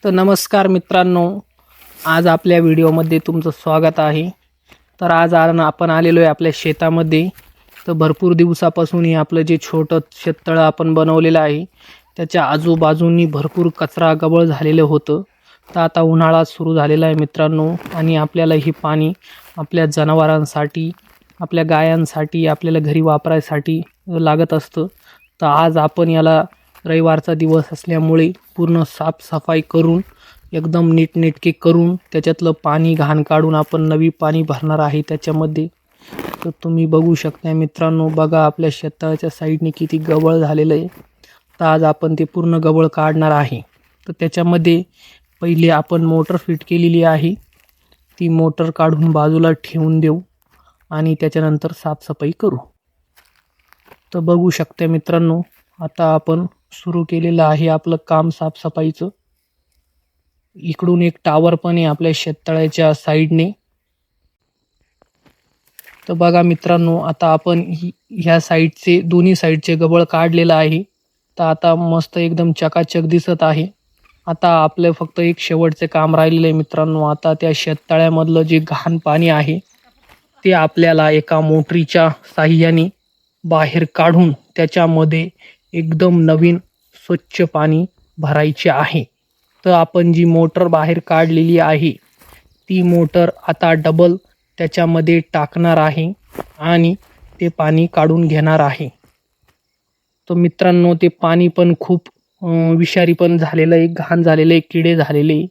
तर नमस्कार मित्रांनो, आज आपल्या व्हिडिओमध्ये तुमचं स्वागत आहे। तर आज आपण आलेलो आहे आपल्या शेतामध्ये। तर भरपूर दिवसापासून आपलं जे छोटं शेततळं आपण बनवलेलं आहे त्याच्या आजूबाजूंनी भरपूर कचरा गबळ झालेलं होतं। तर आता उन्हाळा सुरू झालेला आहे मित्रांनो, आणि आपल्याला हे पाणी आपल्या जनावरांसाठी, आपल्या गायांसाठी, आपल्याला घरी वापरायसाठी लागत असतं। तर आज आपण याला रविवारचा दिवस असल्यामुळे पूर्ण साफसफाई करून एकदम नीटनेटके करून त्याच्यातलं पाणी घाण काढून आपण नवी पाणी भरणार आहे त्याच्यामध्ये। तर तुम्ही बघू शकता मित्रांनो, बघा आपल्या शेताच्या साईडने किती गबळ झालेलं आहे। तर आज आपण ते पूर्ण गबळ काढणार आहे। तर त्याच्यामध्ये पहिले आपण मोटर फिट केलेली आहे, ती मोटर काढून बाजूला ठेवून देऊ आणि त्याच्यानंतर साफसफाई करू। तर बघू शकता मित्रांनो, आता आपण सुरू केलेलं आहे आपलं काम साफसफाईचं। इकडून एक टावर पण आहे आपल्या शेततळ्याच्या साईडने। तर बघा मित्रांनो, आता आपण ह्या साईडचे दोन्ही साईडचे गबळ काढलेलं आहे। तर आता मस्त एकदम चकाचक दिसत आहे। आता आपलं फक्त एक शेवटचे काम राहिलेलं आहे मित्रांनो। आता त्या शेततळ्यामधलं जे घाण पाणी आहे ते आपल्याला एका मोटरीच्या साहाय्याने बाहेर काढून त्याच्यामध्ये एकदम नवीन स्वच्छ पाणी भरायचे आहे। तर आपण जी मोटर बाहेर काढलेली आहे ती मोटर आता डबल त्याच्यामध्ये टाकणार आहे आणि ते पाणी काढून घेणार आहे। तर मित्रांनो, ते पाणी पण खूप विषारी पण झालेलं आहे, घाण झालेलं आहे, किडे झालेले,